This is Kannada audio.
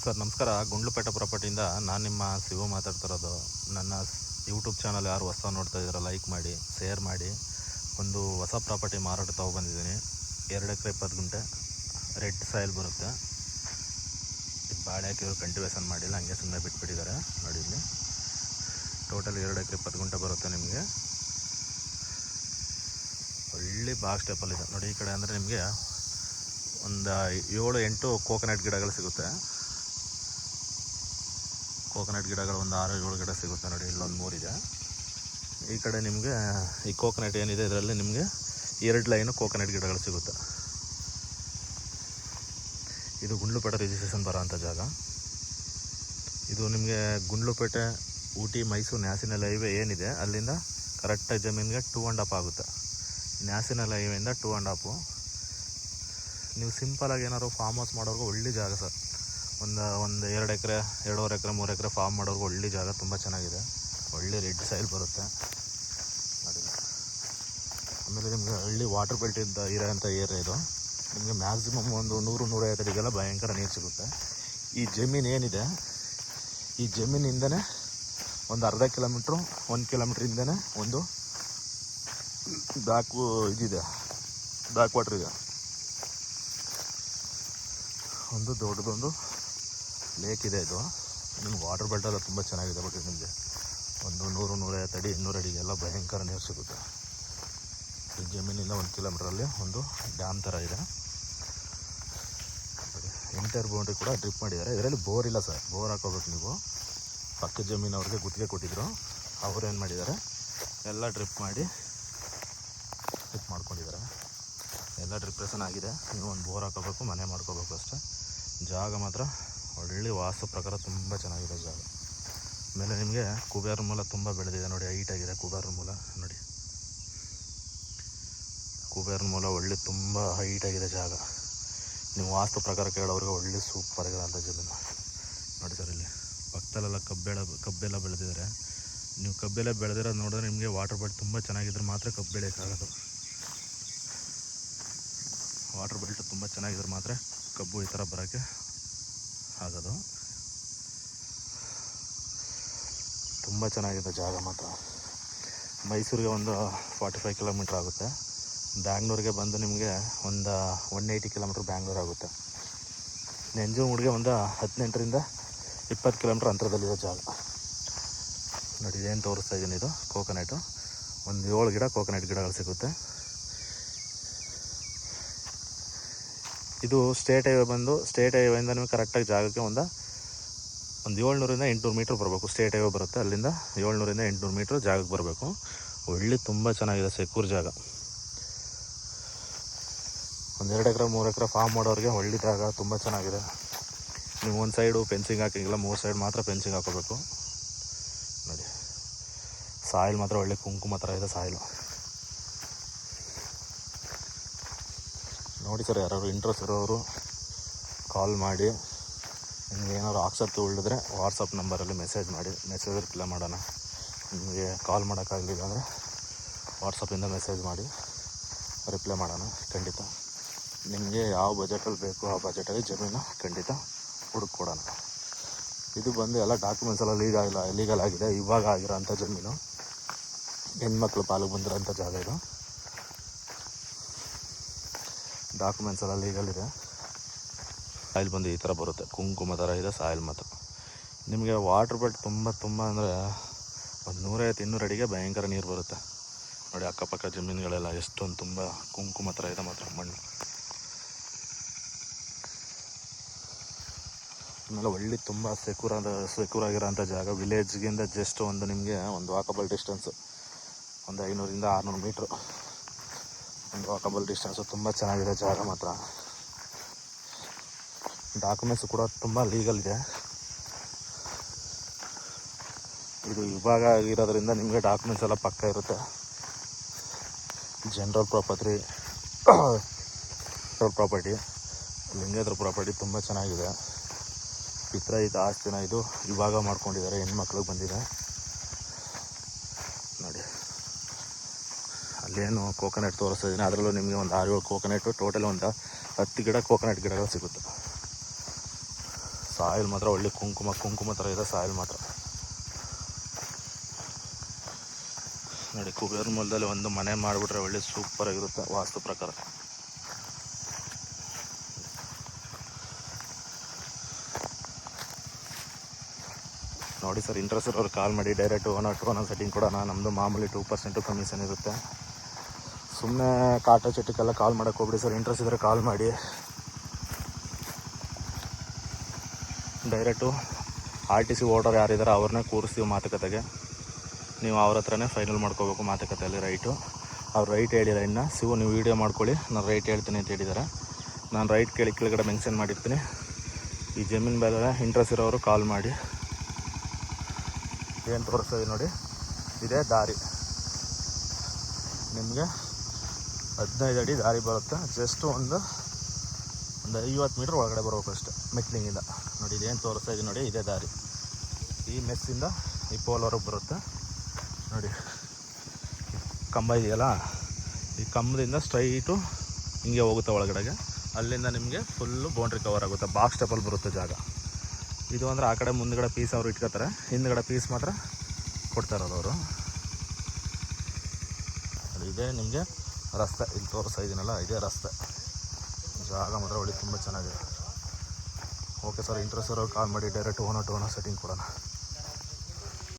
ಸರ್ ನಮಸ್ಕಾರ. ಗುಂಡ್ಲುಪೇಟೆ ಪ್ರಾಪರ್ಟಿಯಿಂದ ನಾನು ನಿಮ್ಮ ಶಿವು ಮಾತಾಡ್ತಿರೋದು. ನನ್ನ ಯೂಟ್ಯೂಬ್ ಚಾನಲ್ ಯಾರು ಹೊಸ ನೋಡ್ತಾ ಇದ್ದೀರ ಲೈಕ್ ಮಾಡಿ, ಶೇರ್ ಮಾಡಿ. ಒಂದು ಹೊಸ ಪ್ರಾಪರ್ಟಿ ಮಾರಾಟ ತೊಗೊಬಂದಿದ್ದೀನಿ. 2 ಎಕರೆ 20 ಗುಂಟೆ ರೆಡ್ ಸಾಯಿಲ್ ಬರುತ್ತೆ. ಇದು ಬಾಳೆ ಹಾಕಿದ್ರು ಕಂಟಿವೇಷನ್ ಮಾಡಿಲ್ಲ, ಹಂಗೆ ಸುಮ್ಮನೆ ಬಿಟ್ಬಿಟ್ಟಿದ್ದಾರೆ. ನೋಡಿ ಇಲ್ಲಿ ಟೋಟಲ್ 2 ಎಕರೆ 20 ಗುಂಟೆ ಬರುತ್ತೆ. ನಿಮಗೆ ಒಳ್ಳೆ ಬಾಕ್ಸ್ ಟೈಪಲ್ಲಿದೆ ನೋಡಿ. ಈ ಕಡೆ ಅಂದರೆ ನಿಮಗೆ ಒಂದು 7-8 ಕೋಕೋನಟ್ ಗಿಡಗಳು ಸಿಗುತ್ತೆ. ಕೋಕೋನಟ್ ಗಿಡಗಳು ಒಂದು 6-7 ಗಿಡ ಸಿಗುತ್ತೆ ನೋಡಿ. ಇಲ್ಲೊಂದು 3 ಇದೆ. ಈ ಕಡೆ ನಿಮಗೆ ಈ ಕೋಕೋನಟ್ ಏನಿದೆ ಇದರಲ್ಲಿ ನಿಮಗೆ 2 ಲೈನು ಕೋಕೋನಟ್ ಗಿಡಗಳು ಸಿಗುತ್ತೆ. ಇದು ಗುಂಡ್ಲುಪೇಟೆ ರಿಜಿಸ್ಟ್ರೇಷನ್ ಬರೋಂಥ ಜಾಗ. ಇದು ನಿಮಗೆ ಗುಂಡ್ಲುಪೇಟೆ ಊಟಿ ಮೈಸೂರು ನ್ಯಾಷನಲ್ ಹೈವೇ ಏನಿದೆ ಅಲ್ಲಿಂದ ಕರೆಕ್ಟಾಗಿ ಜಮೀನಿಗೆ 2.5 ಆಗುತ್ತೆ. ನ್ಯಾಷನಲ್ ಹೈವೇಯಿಂದ 2.5. ನೀವು ಸಿಂಪಲಾಗಿ ಏನಾದ್ರು ಫಾರ್ಮ್ ಹೌಸ್ ಮಾಡೋರ್ಗೂ ಒಳ್ಳೆ ಜಾಗ ಸರ್. ಒಂದು 2 ಎಕರೆ 2.5 ಎಕರೆ 3 ಎಕರೆ ಫಾರ್ಮ್ ಮಾಡೋರ್ಗೂ ಒಳ್ಳೆ ಜಾಗ, ತುಂಬ ಚೆನ್ನಾಗಿದೆ. ಒಳ್ಳೆ ರೆಡ್ ಸಾಯಿಲ್ ಬರುತ್ತೆ ನೋಡಿ. ಆಮೇಲೆ ನಿಮಗೆ ಹಳ್ಳಿ ವಾಟರ್ ಬೆಲ್ಟ್ ಇರೋಂಥ ಏರಿಯಾ ಇದು. ನಿಮಗೆ ಮ್ಯಾಕ್ಸಿಮಮ್ ಒಂದು 100-150 ಅಡಿಗೆಲ್ಲ ಭಯಂಕರ ನೀರು ಸಿಗುತ್ತೆ. ಈ ಜಮೀನು ಏನಿದೆ, ಈ ಜಮೀನಿಂದನೇ ಒಂದು ಅರ್ಧ ಕಿಲೋಮೀಟ್ರು 1 ಕಿಲೋಮೀಟ್ರಿಂದನೇ ಒಂದು ಇದಿದೆ, ಬ್ಯಾಕ್ ವಾಟ್ರ್ ಇದೆ. ಒಂದು ದೊಡ್ಡದೊಂದು ಲೇಕ್ ಇದೆ. ಇದು ನಿಮ್ಗೆ ವಾಟರ್ ಬೆಲ್ಟೆಲ್ಲ ತುಂಬ ಚೆನ್ನಾಗಿದೆ. ಬಟ್ ನಿಮಗೆ ಒಂದು 100-150 ಅಡಿ 200 ಅಡಿಗೆಲ್ಲ ಭಯಂಕರ ನೀರು ಸಿಗುತ್ತೆ. ಈ ಜಮೀನಿಂದ 1 ಕಿಲೋಮೀಟ್ರಲ್ಲಿ ಒಂದು ಡ್ಯಾಮ್ ಥರ ಇದೆ. ಎಂಟರ್ ಬೌಂಡ್ರಿ ಕೂಡ ಡ್ರಿಪ್ ಮಾಡಿದ್ದಾರೆ. ಇದರಲ್ಲಿ ಬೋರ್ ಇಲ್ಲ ಸರ್, ಬೋರ್ ಹಾಕೋಬೇಕು ನೀವು. ಪಕ್ಕದ ಜಮೀನು ಅವ್ರಿಗೆ ಗುತ್ತಿಗೆ ಕೊಟ್ಟಿದ್ರು, ಅವರು ಏನು ಮಾಡಿದ್ದಾರೆ ಎಲ್ಲ ಡ್ರಿಪ್ ಮಾಡ್ಕೊಂಡಿದ್ದಾರೆ. ಎಲ್ಲ ಡ್ರಿಪ್ರೇಷನ್ ಆಗಿದೆ. ನೀವು ಒಂದು ಬೋರ್ ಹಾಕೋಬೇಕು, ಮನೆ ಮಾಡ್ಕೋಬೇಕು ಅಷ್ಟೇ. ಜಾಗ ಮಾತ್ರ ಒಳ್ಳೆ ವಾಸ್ತು ಪ್ರಕಾರ ತುಂಬ ಚೆನ್ನಾಗಿದೆ ಜಾಗ. ಆಮೇಲೆ ನಿಮಗೆ ಕುಬೇರ ಮೂಲ ತುಂಬ ಬೆಳೆದಿದೆ ನೋಡಿ, ಹೈಟಾಗಿದೆ ಕುಬೇರ ಮೂಲ ನೋಡಿ. ಕುಬೇರ ಮೂಲ ಒಳ್ಳೆ ತುಂಬ ಹೈಟಾಗಿದೆ ಜಾಗ. ನೀವು ವಾಸ್ತು ಪ್ರಕಾರ ಕೇಳೋರಿಗೆ ಒಳ್ಳೆ ಸೂಪರ್ ಆಗಿರೋಂಥ ಜಮೀನು ನೋಡಿ ಸರ್. ಇಲ್ಲಿ ಪಕ್ಕದಲ್ಲೆಲ್ಲ ಕಬ್ಬೆಲ್ಲ ಬೆಳೆದಿದ್ದಾರೆ. ನೀವು ಕಬ್ಬೆಲ್ಲ ಬೆಳೆದಿರೋದು ನೋಡಿದ್ರೆ ನಿಮಗೆ ವಾಟರ್ ಬೆಲ್ಟ್ ತುಂಬ ಚೆನ್ನಾಗಿದ್ರೆ ಮಾತ್ರ ಕಬ್ಬು ಬೆಳೆಯೋಕ್ಕಾಗೋದು. ವಾಟರ್ ಬೆಲ್ಟ್ ತುಂಬ ಚೆನ್ನಾಗಿದ್ರೆ ಮಾತ್ರ ಕಬ್ಬು ಈ ಥರ ಬರೋಕ್ಕೆ ಆಗೋದು. ತುಂಬ ಚೆನ್ನಾಗಿದೆ ಜಾಗ ಮಾತ್ರ. ಮೈಸೂರಿಗೆ ಒಂದು 45 ಕಿಲೋಮೀಟ್ರ್ ಆಗುತ್ತೆ. ಬ್ಯಾಂಗ್ಳೂರಿಗೆ ಬಂದು ನಿಮಗೆ ಒಂದು 180 ಕಿಲೋಮೀಟ್ರ್ ಬ್ಯಾಂಗ್ಳೂರು ಆಗುತ್ತೆ. ನಂಜನಗೂಡಿಗೆ ಒಂದು 18-20 ಕಿಲೋಮೀಟ್ರ್ ಅಂತರದಲ್ಲಿರೋ ಜಾಗ ನೋಡಿ. ಇದೇನು ತೋರಿಸ್ತಾ ಇದ್ದೀನಿ, ಇದು ಕೋಕೋನಟು. ಒಂದು 7 ಗಿಡ ಕೋಕೋನಟ್ ಗಿಡಗಳು ಸಿಗುತ್ತೆ. ಇದು ಸ್ಟೇಟ್ ಹೈವೇ ಬಂದು, ಸ್ಟೇಟ್ ಹೈವೇಯಿಂದ ನಿಮಗೆ ಕರೆಕ್ಟಾಗಿ ಜಾಗಕ್ಕೆ ಒಂದು 700-800 ಮೀಟ್ರ್ ಬರಬೇಕು. ಸ್ಟೇಟ್ ಹೈವೇ ಬರುತ್ತೆ, ಅಲ್ಲಿಂದ 700-800 ಮೀಟ್ರ್ ಜಾಗಕ್ಕೆ ಬರಬೇಕು. ಒಳ್ಳೆ ತುಂಬ ಚೆನ್ನಾಗಿದೆ, ಸೆಕ್ಯೂರ್ ಜಾಗ. ಒಂದು 2 ಎಕರೆ 3 ಎಕರೆ ಫಾರ್ಮ್ ಮಾಡೋರಿಗೆ ಒಳ್ಳೆ ಜಾಗ, ತುಂಬ ಚೆನ್ನಾಗಿದೆ. ನೀವು ಒಂದು ಸೈಡು ಫೆನ್ಸಿಂಗ್ ಹಾಕಿಲ್ಲ, 3 ಸೈಡ್ ಮಾತ್ರ ಫೆನ್ಸಿಂಗ್ ಹಾಕೋಬೇಕು ನೋಡಿ. ಸಾಯಿಲ್ ಮಾತ್ರ ಒಳ್ಳೆ ಕುಂಕುಮ ಥರ ಇದೆ ಸಾಯಿಲು ನೋಡಿ ಸರ್. ಯಾರು ಇಂಟ್ರೆಸ್ಟ್ ಇರೋರು ಕಾಲ್ ಮಾಡಿ. ನಿಮ್ಗೆ ಏನಾದ್ರು ಆಸಕ್ತಿ ಉಳಿದ್ರೆ ವಾಟ್ಸಪ್ ನಂಬರಲ್ಲಿ ಮೆಸೇಜ್ ಮಾಡಿ, ಮೆಸೇಜ್ ರಿಪ್ಲೈ ಮಾಡೋಣ. ನಿಮಗೆ ಕಾಲ್ ಮಾಡೋಕ್ಕಾಗಲಿಲ್ಲ ಅಂದರೆ ವಾಟ್ಸಪ್ಪಿಂದ ಮೆಸೇಜ್ ಮಾಡಿ ರಿಪ್ಲೈ ಮಾಡೋಣ ಖಂಡಿತ. ನಿಮಗೆ ಯಾವ ಬಜೆಟಲ್ಲಿ ಬೇಕು ಆ ಬಜೆಟಲ್ಲಿ ಜಮೀನು ಖಂಡಿತ ಹುಡುಕೊಡೋಣ. ಇದು ಬಂದು ಎಲ್ಲ ಡಾಕ್ಯುಮೆಂಟ್ಸ್ ಎಲ್ಲ ಲೀಗಲ್ ಆಗಿದೆ. ಇವಾಗ ಆಗಿರೋಂಥ ಜಮೀನು, ಹೆಣ್ಮಕ್ಳು ಪಾಲಿಗೆ ಬಂದಿರೋಂಥ ಜಾಗ ಇದು. ಡಾಕ್ಯುಮೆಂಟ್ಸ್ ಎಲ್ಲ ಲೀಗಲ್ ಇದೆ. ಸಾಯಿಲ್ ಬಂದು ಈ ಥರ ಬರುತ್ತೆ, ಕುಂಕುಮ ಥರ ಇದೆ ಸಾಯಿಲ್ ಮಾತ್ರ. ನಿಮಗೆ ವಾಟರ್ ಬೆಲ್ಟ್ ತುಂಬ ಅಂದರೆ ಒಂದು 150-200 ಅಡಿಗೆ ಭಯಂಕರ ನೀರು ಬರುತ್ತೆ ನೋಡಿ. ಅಕ್ಕಪಕ್ಕ ಜಮೀನುಗಳೆಲ್ಲ ಎಷ್ಟೊಂದು ತುಂಬ ಕುಂಕುಮ ಥರ ಇದೆ ಮಾತ್ರ ಮಣ್ಣು. ಆಮೇಲೆ ಒಳ್ಳೆ ತುಂಬ ಸೆಕ್ಯೂರ್ ಆಗಿರೋಂಥ ಜಾಗ. ವಿಲೇಜ್ಗಿಂತ ಜಸ್ಟ್ ಒಂದು ನಿಮಗೆ ಒಂದು ವಾಕಬಲ್ ಡಿಸ್ಟೆನ್ಸು, ಒಂದು 500-600 ಮೀಟ್ರು ಒಂದು ವಾಕಬಲ್ ಡಿಸ್ಟೆನ್ಸು. ತುಂಬ ಚೆನ್ನಾಗಿದೆ ಜಾಗ ಮಾತ್ರ. ಡಾಕ್ಯುಮೆಂಟ್ಸ್ ಕೂಡ ತುಂಬ ಲೀಗಲ್ ಇದೆ. ಇದು ವಿಭಾಗ ಆಗಿರೋದ್ರಿಂದ ನಿಮಗೆ ಡಾಕ್ಯುಮೆಂಟ್ಸ್ ಎಲ್ಲ ಪಕ್ಕ ಇರುತ್ತೆ. ಜನರಲ್ ಪ್ರಾಪರ್ಟಿ ಲಿಂಗೇದ್ರ ಪ್ರಾಪರ್ಟಿ ತುಂಬ ಚೆನ್ನಾಗಿದೆ. ಪಿತ್ರಾಯಿತ ಆಸ್ತಿನ ಇದು ವಿಭಾಗ ಮಾಡ್ಕೊಂಡಿದ್ದಾರೆ, ಹೆಣ್ಮಕ್ಳಿಗೆ ಬಂದಿದೆ ನೋಡಿ. ಅಲ್ಲೇನು ಕೋಕೋನಟ್ ತೋರಿಸ್ತಾ ಇದ್ದೀನಿ, ಅದರಲ್ಲೂ ನಿಮಗೆ ಒಂದು 6-7 ಕೋಕೋನಟ್ಟು, ಟೋಟಲ್ ಒಂದು 10 ಗಿಡ ಕೋಕೋನಟ್ ಗಿಡಗಳು ಸಿಗುತ್ತೆ. ಸಾಯಿಲ್ ಮಾತ್ರ ಒಳ್ಳೆ ಕುಂಕುಮ ಥರ ಇದೆ ಸಾಯಿಲ್ ಮಾತ್ರ. ನೋಡಿ, ಕುಬೇರ ಮೂಲದಲ್ಲಿ ಒಂದು ಮನೆ ಮಾಡಿಬಿಟ್ರೆ ಒಳ್ಳೆ ಸೂಪರಾಗಿರುತ್ತೆ ವಾಸ್ತು ಪ್ರಕಾರ. ನೋಡಿ ಸರ್, ಇಂಟ್ರೆಸ್ಟ್ ಇರೋರು ಕಾಲ್ ಮಾಡಿ, ಡೈರೆಕ್ಟ್ ಓನರ್ ಸೆಟ್ಟಿಂಗ್ ಕೊಡೋಣ. ನಮ್ಮದು ಮಾಮೂಲಿ 2% ಕಮಿಷನ್ ಇರುತ್ತೆ. ಸುಮ್ಮನೆ ಕಾಟ ಚಟ್ಟಕ್ಕೆಲ್ಲ ಕಾಲ್ ಮಾಡೋಕ್ಕೆ ಹೋಗ್ಬಿಡಿ ಸರ್. ಇಂಟ್ರೆಸ್ಟ್ ಇದ್ದರೆ ಕಾಲ್ ಮಾಡಿ. ಡೈರೆಕ್ಟು RTC ಓಡರ್ ಯಾರಿದ್ದಾರೆ ಅವ್ರನ್ನೇ ಕೂರಿಸ್ತೀವಿ ಮಾತುಕತೆಗೆ. ನೀವು ಅವ್ರ ಹತ್ರನೇ ಫೈನಲ್ ಮಾಡ್ಕೋಬೇಕು ಮಾತುಕತೆಯಲ್ಲಿ ರೈಟು. ಅವ್ರು ರೈಟ್ ಹೇಳಿಲ್ಲ ಇನ್ನು. ನೀವು ವೀಡಿಯೋ ಮಾಡ್ಕೊಳ್ಳಿ, ನಾನು ರೈಟ್ ಹೇಳ್ತೀನಿ ಅಂತ ಹೇಳಿದ್ದಾರೆ. ನಾನು ರೈಟ್ ಕೇಳಿ ಕೆಳಗಡೆ ಮೆನ್ಷನ್ ಮಾಡಿರ್ತೀನಿ. ಈ ಜಮೀನು ಮೇಲೆ ಇಂಟ್ರೆಸ್ಟ್ ಇರೋರು ಕಾಲ್ ಮಾಡಿ. ಏನು ತೋರಿಸ್ತೀವಿ ನೋಡಿ, ಇದೇ ದಾರಿ. ನಿಮಗೆ 15 ಅಡಿ ದಾರಿ ಬರುತ್ತೆ. ಜಸ್ಟ್ ಒಂದು 50 ಮೀಟ್ರ್ ಒಳಗಡೆ ಬರಬೇಕು ಅಷ್ಟೇ ಮೆಟ್ಲಿಂಗಿಂದ. ನೋಡಿ, ಇದೇನು ತೋರಿಸ್ತಾ ಇದ್ದೀನಿ ನೋಡಿ, ಇದೇ ದಾರಿ. ಈ ಮೆಸ್ಸಿಂದ ಈ ಪೋಲ್ವರೆಗೆ ಬರುತ್ತೆ ನೋಡಿ. ಕಂಬ ಇದೆಯಲ್ಲ, ಈ ಕಂಬದಿಂದ ಸ್ಟ್ರೈಟು ಹಿಂಗೆ ಹೋಗುತ್ತೆ ಒಳಗಡೆಗೆ. ಅಲ್ಲಿಂದ ನಿಮಗೆ ಫುಲ್ಲು ಬೌಂಡ್ರಿ ಕವರ್ ಆಗುತ್ತೆ. ಬಾಕ್ಸ್ ಸ್ಟೆಪಲ್ಲಿ ಬರುತ್ತೆ ಜಾಗ ಇದು. ಅಂದರೆ ಆ ಕಡೆ ಮುಂದ್ಗಡೆ ಪೀಸ್ ಅವರು ಇಟ್ಕೋತಾರೆ, ಹಿಂದ್ಗಡೆ ಪೀಸ್ ಮಾತ್ರ ಕೊಡ್ತಾ ಇರೋದು ಅವರು. ಇದೇ ನಿಮಗೆ ರಸ್ತೆ, ಇಲ್ಲಿ ತೋರಿಸ್ತಾ ಇದ್ದೀನಲ್ಲ, ಇದೇ ರಸ್ತೆ. ಜಾಗ ಮಾತ್ರ ಒಳ್ಳೆ ತುಂಬ ಚೆನ್ನಾಗಿದೆ. ಓಕೆ ಸರ್, ಇಂಟ್ರೆಸ್ಟ್ ಇರೋರು ಕಾಲ್ ಮಾಡಿ, ಡೈರೆಕ್ಟ್ ಓನರ್ ಸೆಟ್ಟಿಂಗ್ ಕೊಡೋಣ.